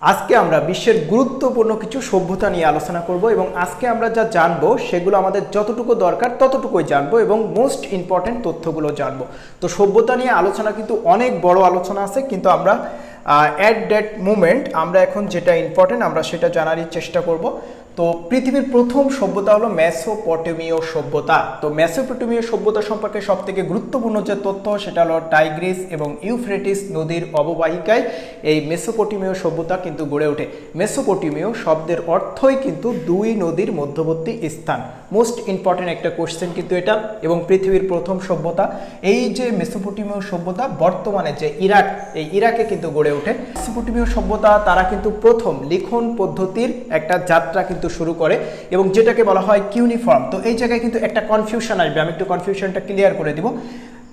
আজকে আমরা বিশ্বের গুরুত্বপূর্ণ কিছু সভ্যতা নিয়ে আলোচনা করব এবং আজকে আমরা যা জানবো সেগুলো আমাদের যতটুকু দরকার ততটুকুই জানবো এবং মোস্ট ইম্পর্টেন্ট তথ্যগুলো জানবো। তো সভ্যতা নিয়ে আলোচনা কিন্তু অনেক বড় আলোচনা আছে, কিন্তু আমরা অ্যাট দ্যাট মোমেন্ট আমরা এখন যেটা ইম্পর্টেন্ট আমরা সেটা জানারই চেষ্টা করব। তো পৃথিবীর প্রথম সভ্যতা হলো মেসোপটেমীয় সভ্যতা। তো মেসোপটেমীয় সভ্যতা সম্পর্কে সবথেকে গুরুত্বপূর্ণ যে তথ্য সেটা হলো টাইগ্রিস এবং ইউফ্রেটিস নদীর অববাহিকায় এই মেসোপটেমীয় সভ্যতা কিন্তু গড়ে ওঠে। মেসোপটেমীয় শব্দের অর্থই কিন্তু দুই নদীর মধ্যবর্তী স্থান। মোস্ট ইম্পর্টেন্ট একটা কোশ্চেন কিন্তু এটা। এবং পৃথিবীর প্রথম সভ্যতা এই যে মেসোপটেমীয় সভ্যতা বর্তমানে যে ইরাক, এই ইরাকে কিন্তু গড়ে ওঠে। মেসোপটেমীয় সভ্যতা তারা কিন্তু প্রথম লিখন পদ্ধতির একটা যাত্রা কিন্তু শুরু করে এবং যেটাকে বলা হয় কিউনিফর্ম। তো এই জায়গায় কিন্তু একটা কনফিউশন আসবে, আমি একটু কনফিউশনটা ক্লিয়ার করে দিব।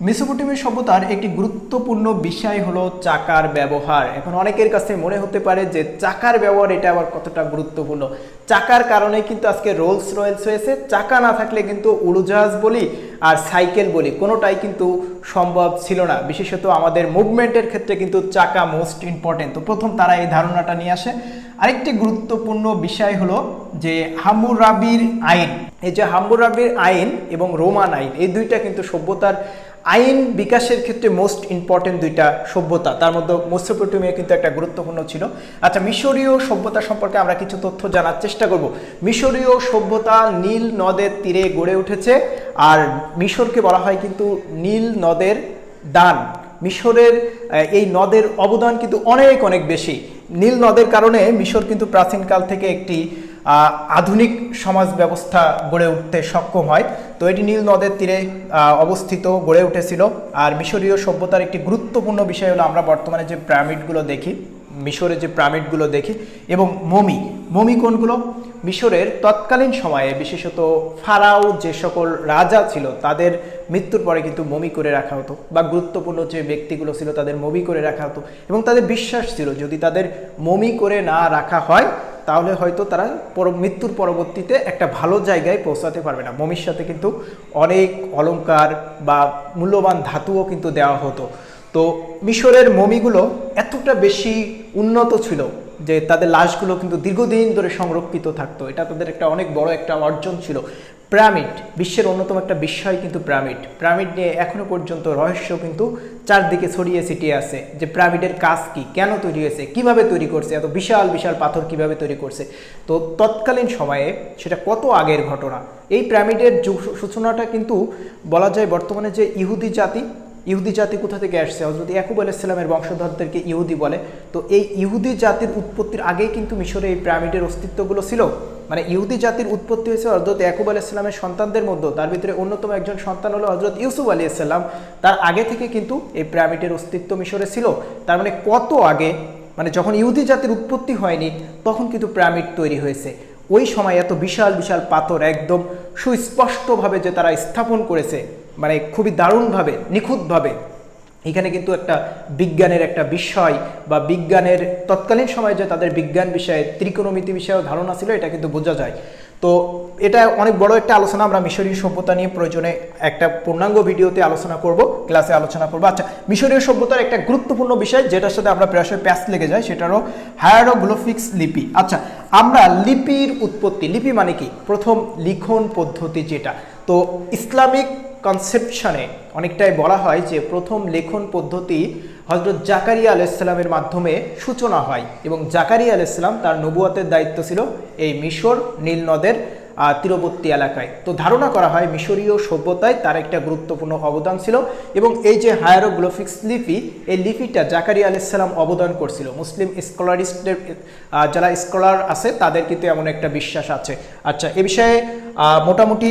মেসোপটেমীয় সভ্যতার একটি গুরুত্বপূর্ণ বিষয় হলো চাকার ব্যবহার। এখন অনেকের কাছে মনে হতে পারে যে চাকার ব্যবহার এটা আবার কতটা গুরুত্বপূর্ণ। চাকার কারণে কিন্তু আজকে রোলস রয়েলস হয়েছে। চাকা না থাকলে কিন্তু উড়োজাহাজ বলি আর সাইকেল বলি কোনোটাই কিন্তু সম্ভব ছিল না। বিশেষত আমাদের মুভমেন্টের ক্ষেত্রে কিন্তু চাকা মোস্ট ইম্পর্টেন্ট। তো প্রথম তারা এই ধারণাটা নিয়ে আসে। আরেকটি গুরুত্বপূর্ণ বিষয় হলো যে হাম্মুরাবির আইন। এই যে হাম্মুরাবির আইন এবং রোমান আইন, এই দুইটা কিন্তু সভ্যতার আইন বিকাশের ক্ষেত্রে মোস্ট ইম্পর্টেন্ট দুইটা সভ্যতা। তার মধ্যে মেসোপটেমিয়া কিন্তু একটা গুরুত্বপূর্ণ ছিল। আচ্ছা, মিশরীয় সভ্যতা সম্পর্কে আমরা কিছু তথ্য জানার চেষ্টা করব। মিশরীয় সভ্যতা নীল নদের তীরে গড়ে উঠেছে, আর মিশরকে বলা হয় কিন্তু নীল নদের দান। মিশরের এই নদের অবদান কিন্তু অনেক অনেক বেশি। নীল নদের কারণে মিশর কিন্তু প্রাচীনকাল থেকে একটি আধুনিক সমাজ ব্যবস্থা গড়ে উঠতে সক্ষম হয়। তো এটি নীল নদের তীরে অবস্থিত গড়ে উঠেছিল। আর মিশরীয় সভ্যতার একটি গুরুত্বপূর্ণ বিষয় হলো আমরা বর্তমানে যে পিরামিডগুলো দেখি, মিশরে যে পিরামিডগুলো দেখি এবং মমি কোনগুলো, মিশরের তৎকালীন সময়ে বিশেষত ফারাও যে সকল রাজা ছিল তাদের মৃত্যুর পরে কিন্তু মমি করে রাখা হতো, বা গুরুত্বপূর্ণ যে ব্যক্তিগুলো ছিল তাদের মমি করে রাখা হতো। এবং তাদের বিশ্বাস ছিল যদি তাদের মমি করে না রাখা হয় তাহলে হয়তো তারা মৃত্যুর পরবর্তীতে একটা ভালো জায়গায় পৌঁছাতে পারবে না। মমির সাথে কিন্তু অনেক অলংকার বা মূল্যবান ধাতুও কিন্তু দেওয়া হতো। তো মিশরের মমিগুলো এতটা বেশি উন্নত ছিল যে তাদের লাশগুলো কিন্তু দীর্ঘদিন ধরে সংরক্ষিত থাকতো। এটা তাদের একটা অনেক বড় একটা অর্জন ছিল। পিরামিড বিশ্বের অন্যতম একটা বিষয় কিন্তু পিরামিড নিয়ে এখনো পর্যন্ত রহস্য কিন্তু চারদিকে ছড়িয়ে ছিটিয়ে আছে যে পিরামিডের কাজ কি, কেন তৈরি হয়েছে, কিভাবে তৈরি করছে, এত বিশাল বিশাল পাথর কিভাবে তৈরি করছে। তো তৎকালীন সময়ে সেটা কত আগের ঘটনা। এই পিরামিডের সূচনাটা কিন্তু বলা যায় বর্তমানে যে ইহুদি জাতি কোথা থেকে আসছে, হযরত ইয়াকুব আলাইহিস সালামের বংশধরদেরকে ইহুদি বলে। তো এই ইহুদি জাতির উৎপত্তির আগেই কিন্তু মিশরে এই পিরামিডের অস্তিত্বগুলো ছিল। মানে ইহুদি জাতির উৎপত্তি হয়েছে হযরত ইয়াকুব আলাইহিস সালামের সন্তানদের মধ্যে, তার ভিতরে অন্যতম একজন সন্তান হলো হযরত ইউসুফ আলাইহিস সালাম। তার আগে থেকে কিন্তু এই পিরামিডের অস্তিত্ব মিশরে ছিল। তার মানে কত আগে, মানে যখন ইহুদি জাতির উৎপত্তি হয়নি তখন কিন্তু পিরামিড তৈরি হয়েছে। ওই সময় এত বিশাল বিশাল পাথর একদম সুস্পষ্টভাবে যে তারা স্থাপন করেছে, মানে খুবই দারুণভাবে নিখুঁতভাবে। এখানে কিন্তু একটা বিজ্ঞানের একটা বিষয় বা বিজ্ঞানের তৎকালীন সময়ে যে তাদের বিজ্ঞান বিষয়ে ত্রিকোণমিতি বিষয়েও ধারণা ছিল এটা কিন্তু বোঝা যায়। তো এটা অনেক বড় একটা আলোচনা, আমরা মিশরীয় সভ্যতা নিয়ে প্রয়োজনে একটা পূর্ণাঙ্গ ভিডিওতে আলোচনা করব, ক্লাসে আলোচনা করব। আচ্ছা, মিশরীয় সভ্যতার একটা গুরুত্বপূর্ণ বিষয় যেটার সাথে আমরা প্রায়শই প্যাচ লেগে যায় সেটা হলো হায়ারোগ্লিফিক্স লিপি। আচ্ছা, আমরা লিপির উৎপত্তি, লিপি মানে কি, প্রথম লিখন পদ্ধতি যেটা। তো ইসলামিক কনসেপশনে অনেকটাই বলা হয় যে প্রথম লেখন পদ্ধতি হযরত জাকারিয়া আলাইহিস সালামের মাধ্যমে সূচনা হয় এবং জাকারিয়া আলাইহিস সালাম তার নবুয়তের দায়িত্ব ছিল এই মিশর নীল নদের তীরবর্তী এলাকায়। তো ধারণা করা হয় মিশরীয় সভ্যতায় তার একটা গুরুত্বপূর্ণ অবদান ছিল এবং এই যে হায়ারোগ্লিফিক্স লিপি, এই লিপিটা জাকারিয়া আলাইহিস সালাম অবদান করছিল। মুসলিম স্কলারিস্টদের যারা স্কলার আছে তাদের কিন্তু এমন একটা বিশ্বাস আছে। আচ্ছা, এ বিষয়ে মোটামুটি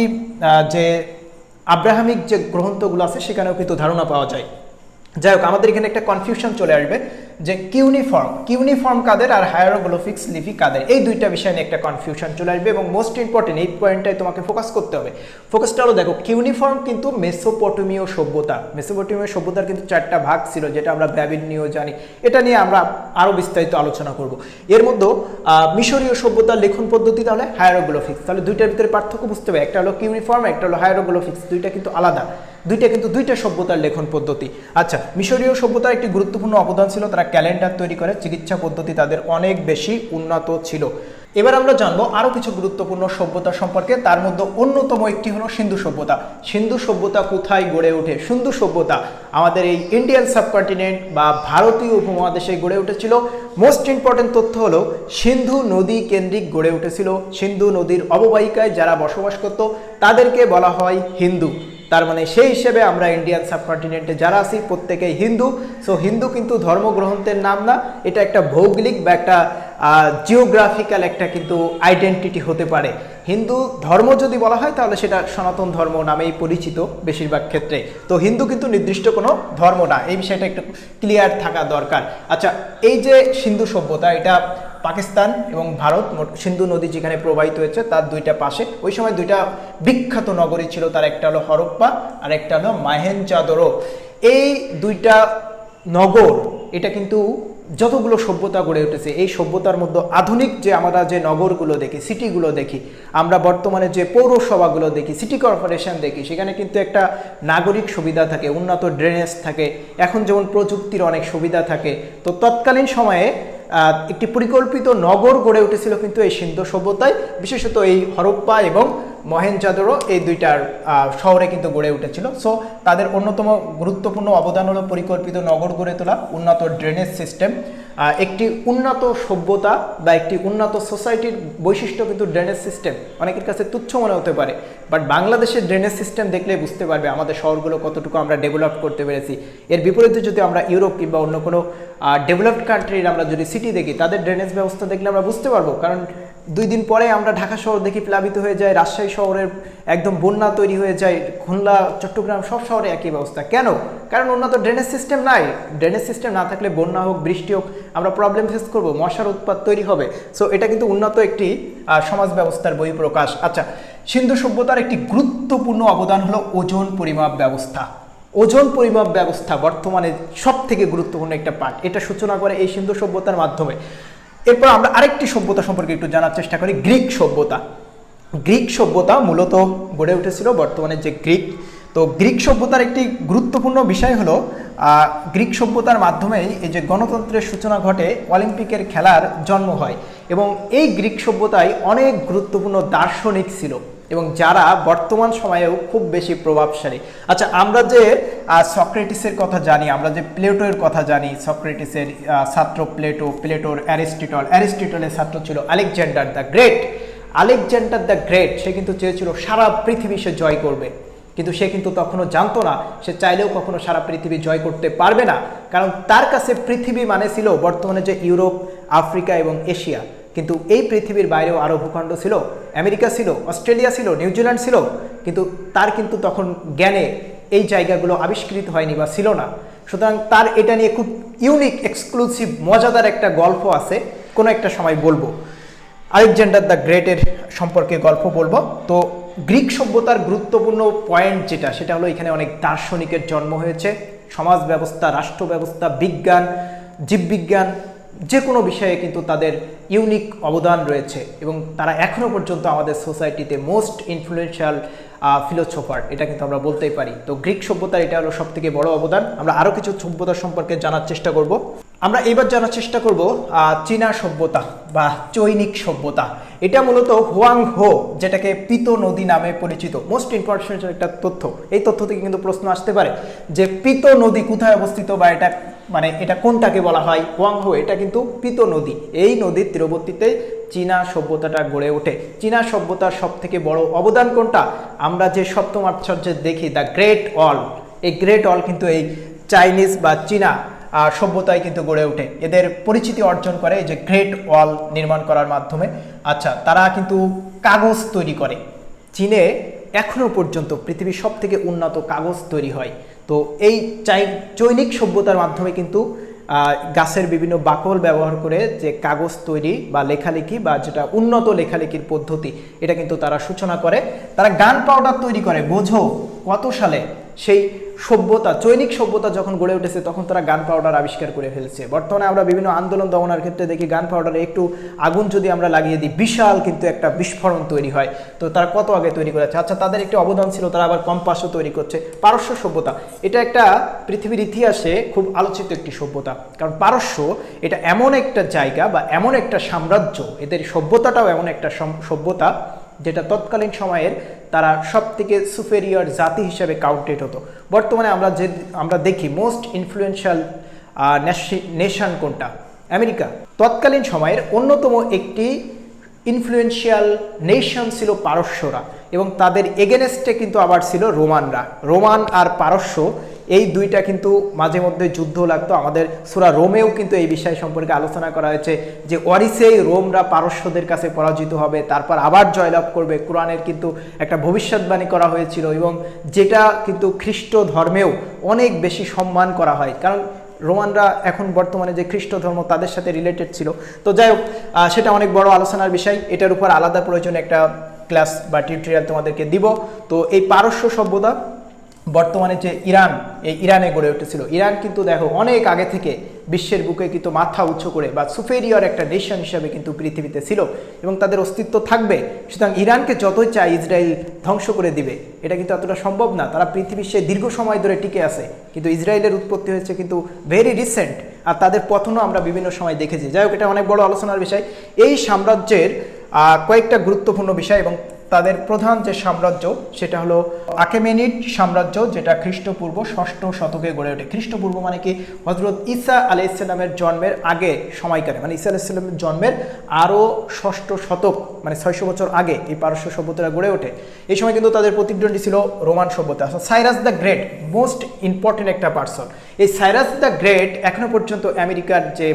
যে আব্রাহামিক যে গ্রন্থগুলো আছে সেখানেও কিন্তু ধারণা পাওয়া যায়। যাই হোক, আমাদের এখানে একটা কনফিউশন চলে আসবে যে কিউনিফর্ম কাদের আর হায়ারোগ্লিফিক্স লিপি কাদের, এই দুইটা বিষয় নিয়ে একটা কনফিউশন চলে আসবে এবং মোস্ট ইম্পর্টেন্ট এই পয়েন্টটাই তোমাকে ফোকাস করতে হবে। ফোকাসটা হলো দেখো, কিউনিফর্ম কিন্তু মেসোপটেমীয় সভ্যতার কিন্তু চারটা ভাগ ছিল যেটা আমরা ব্যাবিলনীয় জানি। এটা নিয়ে আমরা আরও বিস্তারিত আলোচনা করব। এর মধ্যে মিশরীয় সভ্যতার লেখন পদ্ধতি তাহলে হায়ারোগ্লিফিক্স, তাহলে দুইটার ভিতরে পার্থক্য বুঝতে হবে। একটা হলো কিউনিফর্ম, একটা হলো হায়ারোগ্লিফিক্স, দুইটা কিন্তু আলাদা। দুইটা কিন্তু দুইটা সভ্যতার লেখন পদ্ধতি। আচ্ছা, মিশরীয় সভ্যতার একটি গুরুত্বপূর্ণ অবদান ছিল তারা ক্যালেন্ডার তৈরি করে, চিকিৎসা পদ্ধতি তাদের অনেক বেশি উন্নত ছিল। এবার আমরা জানবো আরো কিছু গুরুত্বপূর্ণ সভ্যতা সম্পর্কে। তার মধ্যে অন্যতম একটি হলো সিন্ধু সভ্যতা। সিন্ধু সভ্যতা কোথায় গড়ে ওঠে? সিন্ধু সভ্যতা আমাদের এই ইন্ডিয়ান সাবকন্টিনেন্ট বা ভারতীয় উপমহাদেশে গড়ে উঠেছিল। মোস্ট ইম্পর্টেন্ট তথ্য হলো সিন্ধু নদী কেন্দ্রিক গড়ে উঠেছিল। সিন্ধু নদীর অববাহিকায় যারা বসবাস করত তাদেরকে বলা হয় হিন্দু। তার মানে সেই হিসেবে আমরা ইন্ডিয়ান সাবকন্টিনেন্টে যারা আছি প্রত্যেকেই হিন্দু। সো হিন্দু কিন্তু ধর্মগ্রন্থের নাম না, এটা একটা ভৌগোলিক বা একটা জিওগ্রাফিক্যাল একটা কিন্তু আইডেন্টিটি হতে পারে। হিন্দু ধর্ম যদি বলা হয় তাহলে সেটা সনাতন ধর্ম নামেই পরিচিত বেশিরভাগ ক্ষেত্রে। তো হিন্দু কিন্তু নির্দিষ্ট কোনো ধর্ম না, এই বিষয়টা একটু ক্লিয়ার থাকা দরকার। আচ্ছা, এই যে সিন্ধু সভ্যতা, এটা পাকিস্তান এবং ভারত, সিন্ধু নদী যেখানে প্রবাহিত হয়েছে তার দুইটা পাশে ওই সময় দুইটা বিখ্যাত নগরী ছিল, তার একটা হলো হরপ্পা আর একটা হলো মহেঞ্জোদারো। এই দুইটা নগর, এটা কিন্তু যতগুলো সভ্যতা গড়ে উঠেছে এই সভ্যতার মধ্যে আধুনিক যে আমরা যে নগরগুলো দেখি, সিটিগুলো দেখি, আমরা বর্তমানে যে পৌরসভাগুলো দেখি, সিটি কর্পোরেশন দেখি, সেখানে কিন্তু একটা নাগরিক সুবিধা থাকে, উন্নত ড্রেনেজ থাকে, এখন যেমন প্রযুক্তির অনেক সুবিধা থাকে। তো তৎকালীন সময়ে একটি পরিকল্পিত নগর গড়ে উঠেছিল কিন্তু এই সিন্ধু সভ্যতায়, বিশেষত এই হরপ্পা এবং মহেঞ্জোদারো এই দুইটার শহরে কিন্তু গড়ে উঠেছিল। সো তাদের অন্যতম গুরুত্বপূর্ণ অবদান হলো পরিকল্পিত নগর গড়ে তোলা, উন্নত ড্রেনেজ সিস্টেম। একটি উন্নত সভ্যতা বা একটি উন্নত সোসাইটির বৈশিষ্ট্য কিন্তু ড্রেনেজ সিস্টেম। অনেকের কাছে তুচ্ছ মনে হতে পারে, বাট বাংলাদেশের ড্রেনেজ সিস্টেম দেখলে বুঝতে পারবে আমাদের শহরগুলো কতটুকু আমরা ডেভেলপ করতে পেরেছি। এর বিপরীতে যদি আমরা ইউরোপ কিংবা অন্য কোনো ডেভেলপড কান্ট্রির আমরা যদি সিটি দেখি, তাদের ড্রেনেজ ব্যবস্থা দেখলে আমরা বুঝতে পারবো। কারণ 2 দিন পরে আমরা ঢাকা শহর দেখি প্লাবিত হয়ে যায়, রাজশাহী শহরের একদম বন্যা তৈরি হয়ে যায়, খুলনা, চট্টগ্রাম সব শহরে একই ব্যবস্থা। কেন? কারণ উন্নত ড্রেনেজ সিস্টেম নাই। ড্রেনেজ সিস্টেম না থাকলে বন্যা হোক, বৃষ্টি হোক, আমরা প্রবলেম ফেস করবো, মশার উৎপাত তৈরি হবে। সো এটা কিন্তু উন্নত একটি সমাজ ব্যবস্থার বহিঃপ্রকাশ। আচ্ছা, সিন্ধু সভ্যতার একটি গুরুত্বপূর্ণ অবদান হলো ওজন পরিমাপ ব্যবস্থা। ওজন পরিমাপ ব্যবস্থা বর্তমানে সব থেকে গুরুত্বপূর্ণ একটা পার্ট, এটা সূচনা করে এই সিন্ধু সভ্যতার মাধ্যমে। এরপর আমরা আরেকটি সভ্যতা সম্পর্কে একটু জানার চেষ্টা করি, গ্রিক সভ্যতা। গ্রিক সভ্যতা মূলত গড়ে উঠেছিল বর্তমানে যে গ্রিক। তো গ্রিক সভ্যতার একটি গুরুত্বপূর্ণ বিষয় হলো গ্রিক সভ্যতার মাধ্যমেই এই যে গণতন্ত্রের সূচনা ঘটে, অলিম্পিকের খেলার জন্ম হয়। এবং এই গ্রিক সভ্যতায় অনেক গুরুত্বপূর্ণ দার্শনিক ছিল এবং যারা বর্তমান সময়েও খুব বেশি প্রভাবশালী। আচ্ছা, আমরা যে সক্রেটিসের কথা জানি, আমরা যে প্লেটোর কথা জানি, সক্রেটিসের ছাত্র প্লেটো, প্লেটোর অ্যারিস্টটলের ছাত্র ছিল Alexander the Great. Alexander the Great সে কিন্তু চেয়েছিল সারা পৃথিবী সে জয় করবে, কিন্তু সে কিন্তু তখনও জানতো না সে চাইলেও কখনো সারা পৃথিবী জয় করতে পারবে না। কারণ তার কাছে পৃথিবী মানে ছিল বর্তমানে যে ইউরোপ, আফ্রিকা এবং এশিয়া। কিন্তু এই পৃথিবীর বাইরেও আরও ভূখণ্ড ছিল, আমেরিকা ছিল, অস্ট্রেলিয়া ছিল, নিউজিল্যান্ড ছিল, কিন্তু তার কিন্তু তখন জ্ঞানে এই জায়গাগুলো আবিষ্কৃত হয়নি বা ছিল না। সুতরাং তার এটা নিয়ে খুব ইউনিক, এক্সক্লুসিভ, মজাদার একটা গল্প আছে, কোনো একটা সময় বলবো। আলেকজান্ডার দ্য গ্রেটের সম্পর্কে গল্প বলবো। তো গ্রিক সভ্যতার গুরুত্বপূর্ণ পয়েন্ট যেটা, সেটা হলো এখানে অনেক দার্শনিকের জন্ম হয়েছে। সমাজ ব্যবস্থা, রাষ্ট্র ব্যবস্থা, বিজ্ঞান, জীববিজ্ঞান, যে কোনো বিষয়ে কিন্তু তাদের ইউনিক অবদান রয়েছে এবং তারা এখনও পর্যন্ত আমাদের সোসাইটিতে মোস্ট ইনফ্লুয়েন্সিয়াল ফিলোসোফার, এটা কিন্তু আমরা বলতেই পারি। তো গ্রিক সভ্যতার এটা হলো সব থেকে বড় অবদান। আমরা আরও কিছু সভ্যতার সম্পর্কে জানার চেষ্টা করব। আমরা এবার জানার চেষ্টা করব চীনা সভ্যতা বা চৈনিক সভ্যতা। এটা মূলত হুয়াং হো, যেটাকে পিতো নদী নামে পরিচিত। মোস্ট ইম্পর্টেন্ট একটা তথ্য, এই তথ্য থেকে কিন্তু প্রশ্ন আসতে পারে যে পিতো নদী কোথায় অবস্থিত বা এটা মানে এটা কোনটাকে বলা হয়। হুয়াং হো এটা কিন্তু পিতো নদী, এই নদীর তীরবর্তীতে চীনা সভ্যতাটা গড়ে ওঠে। চীনা সভ্যতার সব থেকে বড় অবদান কোনটা? আমরা যে সপ্তম আশ্চর্যে দেখি দ্য গ্রেট ওয়াল, এই গ্রেট ওয়াল কিন্তু এই চাইনিজ বা চীনা সভ্যতায় কিন্তু গড়ে ওঠে। এদের পরিচিতি অর্জন করে এই যে গ্রেট ওয়াল নির্মাণ করার মাধ্যমে। আচ্ছা, তারা কিন্তু কাগজ তৈরি করে। চীনে এখনো পর্যন্ত পৃথিবীর সব থেকে উন্নত কাগজ তৈরি হয়। তো এই চৈনিক সভ্যতার মাধ্যমে কিন্তু গাছের বিভিন্ন বাকল ব্যবহার করে যে কাগজ তৈরি বা লেখালেখি বা যেটা উন্নত লেখালেখির পদ্ধতি, এটা কিন্তু তারা সূচনা করে। তারা গান পাউডার তৈরি করে, বোঝো কত সালে? সেই সভ্যতা, চৈনিক সভ্যতা যখন গড়ে উঠেছে তখন তারা গান পাউডার আবিষ্কার করে ফেলছে। বর্তমানে আমরা বিভিন্ন আন্দোলন দমনের ক্ষেত্রে দেখি গান পাউডারে একটু আগুন যদি আমরা লাগিয়ে দিই বিশাল কিন্তু একটা বিস্ফোরণ তৈরি হয়। তো তারা কত আগে তৈরি করেছে। আচ্ছা, তাদের একটি অবদান ছিল, তারা আবার কম্পাসও তৈরি করছে। পারস্য সভ্যতা, এটা একটা পৃথিবীর ইতিহাসে খুব আলোচিত একটি সভ্যতা, কারণ পারস্য এটা এমন একটা জায়গা বা এমন একটা সাম্রাজ্য, এদের সভ্যতাটাও এমন একটা সভ্যতা যেটা তৎকালীন সময়ের তারা সব থেকে সুপেরিয়র জাতি হিসেবে কাউন্টেড হতো। বর্তমানে আমরা দেখি মোস্ট ইনফ্লুয়েন্সিয়াল নেশন কোনটা? আমেরিকা। তৎকালীন সময়ের অন্যতম একটি ইনফ্লুয়েন্সিয়াল নেশন ছিল পারস্যরা, এবং তাদের এগেনস্টে কিন্তু আবার ছিল রোমানরা। রোমান আর পারস্য এই দুইটা কিন্তু মাঝে মধ্যে যুদ্ধ লাগতো। আমাদের সূরা রোমেও কিন্তু এই বিষয় সম্পর্কে আলোচনা করা হয়েছে যে ওয়ারিসেই রোমরা পারস্যদের কাছে পরাজিত হবে, তারপর আবার জয়লাভ করবে। কোরআনের কিন্তু একটা ভবিষ্যৎবাণী করা হয়েছিল, এবং যেটা কিন্তু খ্রিস্ট ধর্মেও অনেক বেশি সম্মান করা হয়, কারণ রোমানরা এখন বর্তমানে যে খ্রিস্ট ধর্ম তাদের সাথে রিলেটেড ছিল। তো যাই হোক, সেটা অনেক বড় আলোচনার বিষয়, এটার উপর আলাদা প্রয়োজনে একটা ক্লাস বা টিউটোরিয়াল তোমাদেরকে দিব। তো এই পারস্য সভ্যতা বর্তমানে যে ইরান, এই ইরানে গড়ে উঠেছিল। ইরান কিন্তু দেখো অনেক আগে থেকে বিশ্বের বুকে কিন্তু মাথা উঁচু করে বা সুপেরিয়র একটা নেশন হিসাবে কিন্তু পৃথিবীতে ছিল, এবং তাদের অস্তিত্ব থাকবে। সুতরাং ইরানকে যতই চায় ইসরায়েল ধ্বংস করে দিবে, এটা কিন্তু এতটা সম্ভব না। তারা পৃথিবীর সে দীর্ঘ সময় ধরে টিকে আছে, কিন্তু ইসরায়েলের উৎপত্তি হয়েছে কিন্তু ভেরি রিসেন্ট, আর তাদের পতনও আমরা বিভিন্ন সময় দেখেছি। যাই হোক, এটা অনেক বড় আলোচনার বিষয়। এই সাম্রাজ্যের কয়েকটা গুরুত্বপূর্ণ বিষয়, এবং তাদের প্রধান যে সাম্রাজ্য সেটা হলো আকেমেনিড সাম্রাজ্য, যেটা খ্রিস্টপূর্ব 6ষ্ঠ শতকে গড়ে ওঠে। খ্রিস্টপূর্ব মানে কি? হযরত ঈসা আলাইহিসসালামের জন্মের আগে সময়কালে, মানে ঈসা আলাইহিসসালামের জন্মের আরও 6ষ্ঠ শতক, মানে 600 বছর আগে এই পারস্য সভ্যতাটা গড়ে ওঠে। এই সময় কিন্তু তাদের প্রতিদ্বন্দ্বী ছিল রোমান সভ্যতা। Cyrus the great, most important একটা পার্সন। এই সাইরাস দ্য গ্রেট এখনো পর্যন্ত আমেরিকার যে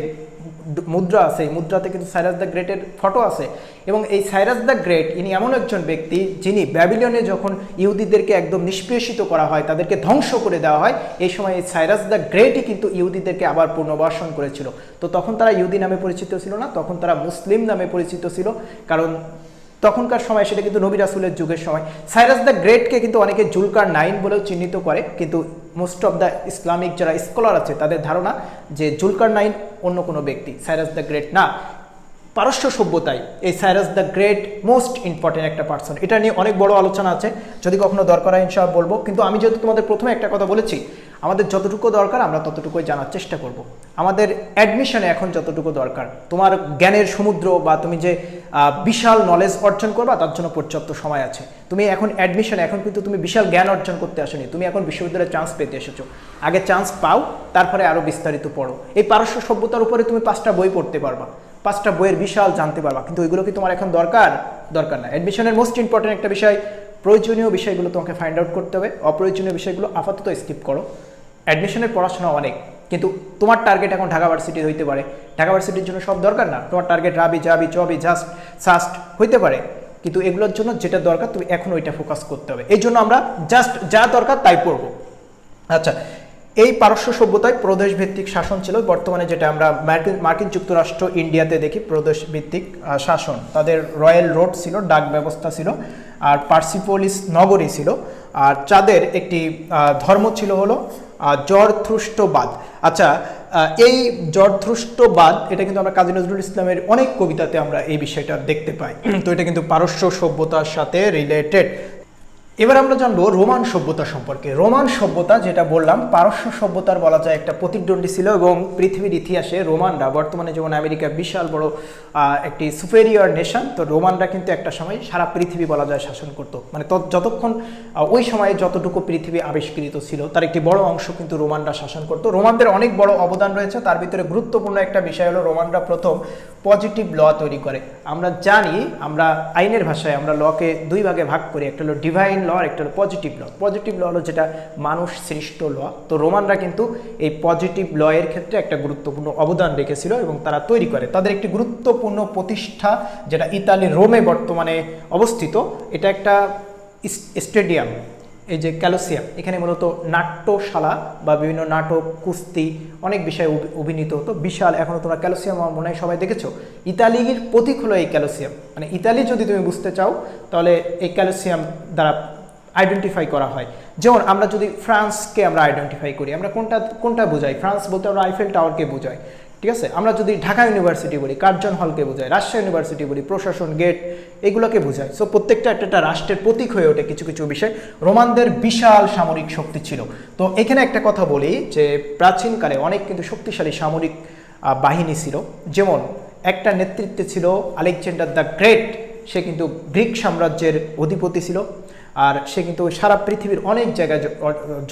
মুদ্রা আছে, এই মুদ্রাতে কিন্তু সাইরাস দ্য গ্রেটের ফটো আছে, এবং এই সাইরাস দ্য গ্রেট ইনি এমন একজন ব্যক্তি যিনি ব্যাবিলনে যখন ইহুদিদেরকে একদম নিষ্পেষিত করা হয়, তাদেরকে ধ্বংস করে দেওয়া হয়, এই সময় এই সাইরাস দ্য গ্রেটই কিন্তু ইহুদিদেরকে আবার পুনর্বাসন করেছিল। তো তখন তারা ইহুদি নামে পরিচিত ছিল না, তখন তারা মুসলিম নামে পরিচিত ছিল, কারণ তখনকার সময় সেটা কিন্তু নবী রাসূলের যুগের সময়। সাইরাস দ্য গ্রেটকে কিন্তু অনেকে জুলকার নাইন বলেও চিহ্নিত করে, কিন্তু মোস্ট অফ দ্য ইসলামিক যারা স্কলার আছে তাদের ধারণা যে জুলকার নাইন অন্য কোনো ব্যক্তি, সাইরাস দ্য গ্রেট না। পারস্য সভ্যতায় এই Cyrus the great most important একটা পার্সন। এটা নিয়ে অনেক বড় আলোচনা আছে, যদি কখনো দরকার হয় ইনশাআল্লাহ বলবো। কিন্তু আমি যেহেতু তোমাদের প্রথমে একটা কথা বলেছি, আমাদের যতটুকু দরকার আমরা ততটুকুই জানার চেষ্টা করব। আমাদের অ্যাডমিশনে এখন যতটুকু দরকার, তোমার জ্ঞানের সমুদ্র বা তুমি যে বিশাল নলেজ অর্জন করবা তার জন্য পর্যাপ্ত সময় আছে। তুমি এখন অ্যাডমিশনে, এখন কিন্তু তুমি বিশাল জ্ঞান অর্জন করতে আসোনি, তুমি এখন বিশ্ববিদ্যালয়ে চান্স পেতে এসেছো। আগে চান্স পাও, তারপরে আরও বিস্তারিত পড়ো। এই পারস্য সভ্যতার উপরে তুমি 5টা বই পড়তে পারবা, 5টা বইয়ের বিশাল জানতে পারবা, কিন্তু ওইগুলো কি তোমার এখন দরকার না। অ্যাডমিশনের মোস্ট ইম্পর্টেন্ট একটা বিষয়, প্রয়োজনীয় বিষয়গুলো তোমাকে ফাইন্ড আউট করতে হবে, অপ্রয়োজনীয় বিষয়গুলো আপাতত স্কিপ করো। অ্যাডমিশনের পড়াশোনা অনেক, কিন্তু তোমার টার্গেট এখন ঢাকা ভার্সিটি হইতে পারে, ঢাকা ভার্সিটির জন্য সব দরকার না। তোমার টার্গেট রাবি, জাবি, চবি, জাস্ট, সাস্ট হইতে পারে, কিন্তু এগুলোর জন্য যেটা দরকার তুমি এখন ওইটা ফোকাস করতে হবে। এই জন্য আমরা জাস্ট যা দরকার তাই পড়বো। আচ্ছা, এই পারস্য সভ্যতায় প্রদেশ ভিত্তিক শাসন ছিল। বর্তমানে যেটা আমরা মার্কিন যুক্তরাষ্ট্র, ইন্ডিয়াতে দেখি প্রদেশ ভিত্তিক শাসন। তাদের রয়্যাল রোড ছিল, ডাক ব্যবস্থা ছিল, আর পার্সিপোলিস নগরী ছিল, আর তাদের একটি ধর্ম ছিল হলো জরথ্রুষ্টবাদ। আচ্ছা, এই জরথ্রুষ্টবাদ এটা কিন্তু আমরা কাজী নজরুল ইসলামের অনেক কবিতাতে আমরা এই বিষয়টা দেখতে পাই। তো এটা কিন্তু পারস্য সভ্যতার সাথে রিলেটেড। এবার আমরা জানবো রোমান সভ্যতা সম্পর্কে। রোমান সভ্যতা যেটা বললাম, পারস্য সভ্যতার বলা যায় একটা প্রতিদ্বন্দ্বী ছিল, এবং পৃথিবীর ইতিহাসে রোমানরা, বর্তমানে যেমন আমেরিকা বিশাল বড় একটি সুপেরিয়র নেশন, তো রোমানরা কিন্তু একটা সময় সারা পৃথিবী বলা যায় শাসন করতো। মানে যতক্ষণ ওই সময়ে যতটুকু পৃথিবী আবিষ্কৃত ছিল তার একটি বড় অংশ কিন্তু রোমানরা শাসন করতো। রোমানদের অনেক বড় অবদান রয়েছে, তার ভিতরে গুরুত্বপূর্ণ একটা বিষয় হলো রোমানরা প্রথম পজিটিভ ল তৈরি করে। আমরা জানি, আমরা আইনের ভাষায় আমরা লকে 2 ভাগে ভাগ করি, একটা হলো ডিভাইন ল আর একটা হলো পজিটিভ ল। পজিটিভ ল হলো যেটা মানুষ সৃষ্ট ল। তো রোমানরা কিন্তু এই পজিটিভ ল এর ক্ষেত্রে একটা গুরুত্বপূর্ণ অবদান রেখেছিল, এবং তারা তৈরি করে। তাদের একটি গুরুত্বপূর্ণ প্রতিষ্ঠা যেটা ইতালির রোমে বর্তমানে অবস্থিত, এটা একটা স্টেডিয়াম, এই যে ক্যালোসিয়াম, এখানে মূলত নাট্যশালা বা বিভিন্ন নাটক, কুস্তি অনেক বিষয় অভিনীত হতো। বিশাল, এখনও তোমরা ক্যালোসিয়াম আমার মনে হয় সবাই দেখেছো। ইতালির প্রতীক হলো এই ক্যালোসিয়াম। মানে ইতালি যদি তুমি বুঝতে চাও তাহলে এই ক্যালোসিয়াম দ্বারা আইডেন্টিফাই করা হয়। যেমন আমরা যদি ফ্রান্সকে আমরা আইডেন্টিফাই করি, আমরা কোনটা কোনটা বোঝাই? ফ্রান্স বলতে আমরা আইফেল টাওয়ারকে বোঝাই, ঠিক আছে। আমরা যদি ঢাকা ইউনিভার্সিটি বলি কার্জন হলকে বোঝাই, রাজশাহী ইউনিভার্সিটি বলি প্রশাসন গেট, এগুলোকে বোঝায়। সো প্রত্যেকটা একটা রাষ্ট্রের প্রতীক হয়ে ওঠে কিছু কিছু বিষয়। রোমানদের বিশাল সামরিক শক্তি ছিল। তো এখানে একটা কথা বলি যে প্রাচীনকালে অনেক কিন্তু শক্তিশালী সামরিক বাহিনী ছিল। যেমন একটা নেতৃত্বে ছিল আলেকজান্ডার দ্য গ্রেট, সে কিন্তু গ্রিক সাম্রাজ্যের অধিপতি ছিল, আর সে কিন্তু সারা পৃথিবীর অনেক জায়গায়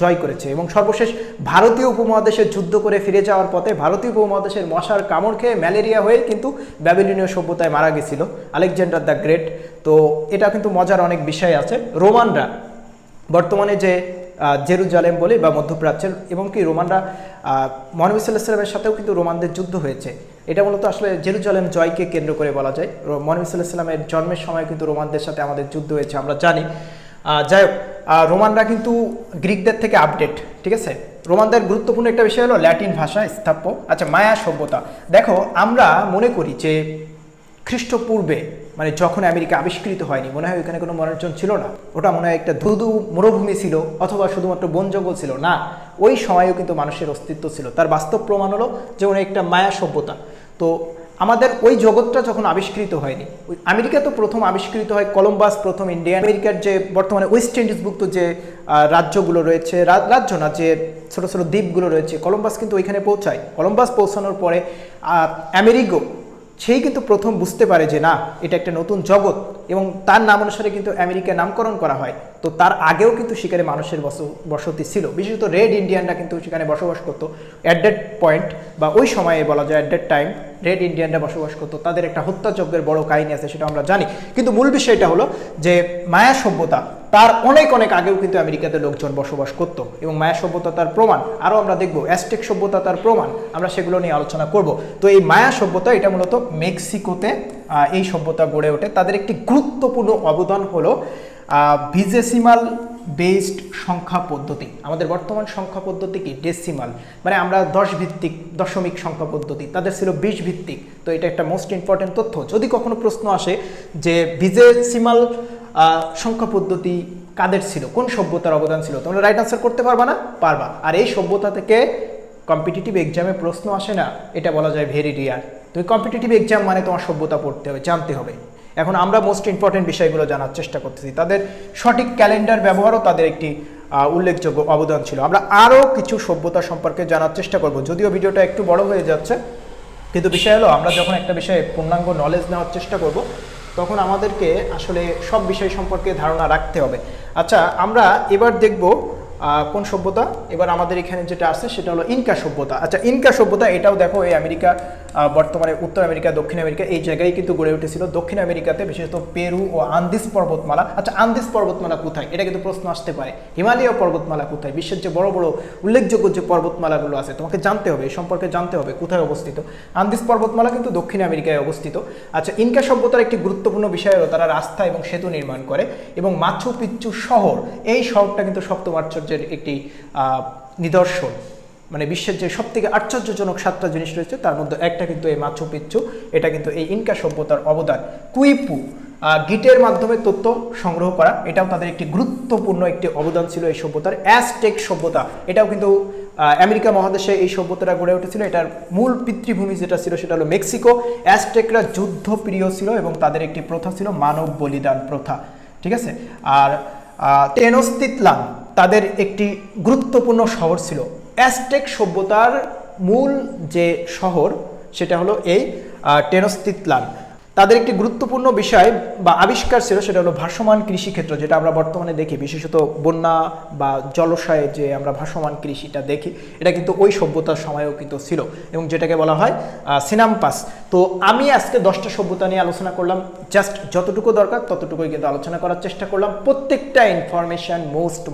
জয় করেছে। এবং সর্বশেষ ভারতীয় উপমহাদেশে যুদ্ধ করে ফিরে যাওয়ার পথে ভারতীয় উপমহাদেশের মশার কামড় খেয়ে ম্যালেরিয়া হয়ে কিন্তু ব্যাবিলনীয় সভ্যতায় মারা গেছিল আলেকজান্ডার দ্য গ্রেট। তো এটা কিন্তু মজার অনেক বিষয় আছে। রোমানরা বর্তমানে যে জেরুজালেম বলে বা মধ্যপ্রাচ্যের, এবং কি রোমানরা মহানবী সাল্লাল্লাহু আলাইহি ওয়াসাল্লামের সাথেও কিন্তু রোমানদের যুদ্ধ হয়েছে। এটা মূলত আসলে জেরুজালেম জয়কে কেন্দ্র করে বলা যায়। মহানবী সাল্লাল্লাহু আলাইহি ওয়াসাল্লামের জন্মের সময় কিন্তু রোমানদের সাথে আমাদের যুদ্ধ হয়েছে, আমরা জানি। যাই হোক, রোমানরা কিন্তু গ্রিকদের থেকে আপডেট, ঠিক আছে। রোমানদের গুরুত্বপূর্ণ একটা বিষয় হলো ল্যাটিন ভাষা, স্থাপত্য। আচ্ছা, মায়া সভ্যতা। দেখো, আমরা মনে করি যে খ্রিস্টপূর্বে মানে যখন আমেরিকা আবিষ্কৃত হয়নি, মনে হয় ওইখানে কোনো মানুষজন ছিল না, ওটা মনে হয় একটা ধুধু মরুভূমি ছিল অথবা শুধুমাত্র বন জঙ্গল ছিল। না, ওই সময়েও কিন্তু মানুষের অস্তিত্ব ছিল। তার বাস্তব প্রমাণ হলো যেমন একটা মায়া সভ্যতা। তো আমাদের ওই জগৎটা যখন আবিষ্কৃত হয়নি, ওই আমেরিকা তো প্রথম আবিষ্কৃত হয়, কলম্বাস প্রথম ইন্ডিয়ান আমেরিকার যে বর্তমানে ওয়েস্ট ইন্ডিজভুক্ত যে রাজ্যগুলো রয়েছে, রাজ্য না, যে ছোটো ছোটো দ্বীপগুলো রয়েছে, কলম্বাস কিন্তু ওইখানে পৌঁছায়। কলম্বাস পৌঁছানোর পরে আমেরিগো সেই কিন্তু প্রথম বুঝতে পারে যে না, এটা একটা নতুন জগৎ, এবং তার নাম অনুসারে কিন্তু আমেরিকা নামকরণ করা হয়। তো তার আগেও কিন্তু সেখানে মানুষের বসতি ছিল, বিশেষত রেড ইন্ডিয়ানরা কিন্তু সেখানে বসবাস করতো অ্যাট দ্যাট পয়েন্ট, বা ওই সময়ে বলা যায় অ্যাট দ্যাট টাইম রেড ইন্ডিয়ানরা বসবাস করতো। তাদের একটা হত্যাযজ্ঞের বড় কাহিনী আছে, সেটা আমরা জানি। কিন্তু মূল বিষয়টা হলো যে মায়া সভ্যতা তার অনেক অনেক আগেও কিন্তু আমেরিকাতে লোকজন বসবাস করতো, এবং মায়া সভ্যতা তার প্রমাণ আরও আমরা দেখব। অ্যাজটেক সভ্যতা তার প্রমাণ, আমরা সেগুলো নিয়ে আলোচনা করব। তো এই মায়া সভ্যতা, এটা মূলত মেক্সিকোতে এই সভ্যতা গড়ে ওঠে। তাদের একটি গুরুত্বপূর্ণ অবদান হলো ভিজেসিমাল বেসড সংখ্যা পদ্ধতি। আমাদের বর্তমান সংখ্যা পদ্ধতি কি? ডেসিমাল, মানে আমরা 10 ভিত্তিক দশমিক সংখ্যা পদ্ধতি, তাদের ছিল 20 ভিত্তিক। তো এটা একটা মোস্ট ইম্পর্টেন্ট তথ্য। যদি কখনো প্রশ্ন আসে যে ভিজেসিমাল সংখ্যা পদ্ধতি কাদের ছিল, কোন সভ্যতার অবদান ছিল, তোমরা রাইট আনসার করতে পারবা না? পারবা। আর এই সভ্যতা থেকে কম্পিটিটিভ এক্সামে প্রশ্ন আসে না, এটা বলা যায় ভেরি রিয়ার। তুমি কম্পিটিটিভ এক্সাম মানে তোমার সভ্যতা পড়তে হবে, জানতে হবে। এখন আমরা মোস্ট ইম্পর্টেন্ট বিষয়গুলো জানার চেষ্টা করতেছি। তাদের সঠিক ক্যালেন্ডার ব্যবহারও তাদের একটি উল্লেখযোগ্য অবদান ছিল। আমরা আরও কিছু সভ্যতা সম্পর্কে জানার চেষ্টা করব, যদিও ভিডিওটা একটু বড় হয়ে যাচ্ছে। কিন্তু বিষয় হলো, আমরা যখন একটা বিষয়ে পূর্ণাঙ্গ নলেজ নেওয়ার চেষ্টা করব, তখন আমাদেরকে আসলে সব বিষয় সম্পর্কে ধারণা রাখতে হবে। আচ্ছা, আমরা এবার দেখব কোন সভ্যতা। এবার আমাদের এখানে যেটা আছে সেটা হলো ইনকা সভ্যতা। আচ্ছা, ইনকা সভ্যতা, এটাও দেখো এই আমেরিকা, বর্তমানে উত্তর আমেরিকা, দক্ষিণ আমেরিকা, এই জায়গায় কিন্তু গড়ে উঠেছিল। দক্ষিণ আমেরিকাতে বিশেষত পেরু ও আন্দিস পর্বতমালা। আচ্ছা, আন্দিস পর্বতমালা কোথায়? এটা কিন্তু প্রশ্ন আসতে পারে। হিমালয় পর্বতমালা কোথায়? বিশ্বের যে বড় বড় উল্লেখযোগ্য যে পর্বতমালাগুলো আছে, তোমাকে জানতে হবে, এই সম্পর্কে জানতে হবে কোথায় অবস্থিত। আন্দিস পর্বতমালা কিন্তু দক্ষিণ আমেরিকায় অবস্থিত। আচ্ছা, ইনকা সভ্যতার একটি গুরুত্বপূর্ণ বিষয় হলো তারা রাস্তা এবং সেতু নির্মাণ করে, এবং মাচু পিচ্চু শহর, এই শহরটা কিন্তু সপ্তম আশ্চর্যের একটি নিদর্শন। মানে বিশ্বের যে সবথেকে আশ্চর্যজনক 7টা জিনিস রয়েছে তার মধ্যে একটা কিন্তু এই মাচু পিচ্চু, এটা কিন্তু এই ইনকা সভ্যতার অবদান। কুইপু গিটের মাধ্যমে তথ্য সংগ্রহ করা, এটাও তাদের একটি গুরুত্বপূর্ণ একটি অবদান ছিল এই সভ্যতার। অ্যাজটেক সভ্যতা, এটাও কিন্তু আমেরিকা মহাদেশে এই সভ্যতাটা গড়ে উঠেছিল। এটার মূল পিতৃভূমি যেটা ছিল সেটা হলো মেক্সিকো। অ্যাজটেকরা যুদ্ধপ্রিয় ছিল এবং তাদের একটি প্রথা ছিল মানব বলিদান প্রথা, ঠিক আছে। আর টেনোস্তিতলান তাদের একটি গুরুত্বপূর্ণ শহর ছিল। অ্যাজটেক সভ্যতার মূল যে শহর সেটা হলো এই টেনোস্তিতলান। তাদের একটি গুরুত্বপূর্ণ বিষয় বা আবিষ্কার ছিল সেটা হলো ভাসমান কৃষিক্ষেত্র, যেটা আমরা বর্তমানে দেখি, বিশেষত বন্যা বা জলাশয়ে যে আমরা ভাসমান কৃষিটা দেখি, এটা কিন্তু ওই সভ্যতার সময়ও কিন্তু ছিল, এবং যেটাকে বলা হয় সিনাম্পাস। তো আমি আজকে 10টা সভ্যতা নিয়ে আলোচনা করলাম, জাস্ট যতটুকু দরকার ততটুকুই কিন্তু আলোচনা করার চেষ্টা করলাম। প্রত্যেকটা ইনফরমেশন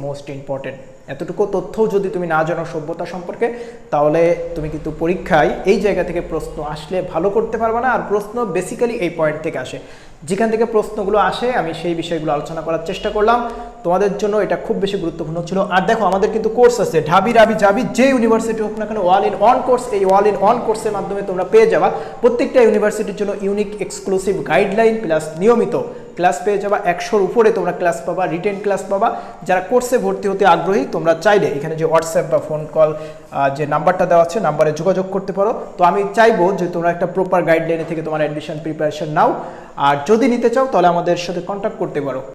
মোস্ট ইম্পর্টেন্ট। এতটুকু তথ্যও যদি তুমি না জানো সভ্যতা সম্পর্কে, তাহলে তুমি কিন্তু পরীক্ষায় এই জায়গা থেকে প্রশ্ন আসলে ভালো করতে পারবে না। আর প্রশ্ন বেসিক্যালি এই পয়েন্ট থেকে আসে, যেখান থেকে প্রশ্নগুলো আসে আমি সেই বিষয়গুলো আলোচনা করার চেষ্টা করলাম। তোমাদের জন্য এটা খুব বেশি গুরুত্বপূর্ণ ছিল। আর দেখো, আমাদের কিন্তু কোর্স আছে, ঢাবি রাবি যাবি যে ইউনিভার্সিটি হোক না কেন, অল ইন অন কোর্স। এই অল ইন অন কোর্সের মাধ্যমে তোমরা পেয়ে যাবা প্রত্যেকটা ইউনিভার্সিটির জন্য ইউনিক এক্সক্লুসিভ গাইডলাইন প্লাস নিয়মিত ক্লাস পেয়ে যাবা, 100-র উপরে তোমরা ক্লাস পাবা, রিটেন ক্লাস পাবা। যারা কোর্সে ভর্তি হতে আগ্রহী তোমরা চাইলে এখানে যে হোয়াটসঅ্যাপ বা ফোন কল যে নাম্বারটা দেওয়া আছে নাম্বারে যোগাযোগ করতে পারো। তো আমি চাইবো যে তোমরা একটা প্রপার গাইডলাইনে থেকে তোমার অ্যাডমিশন প্রিপারেশন নাও, আর যদি নিতে চাও তাহলে আমাদের সাথে কন্ট্যাক্ট করতে পারো।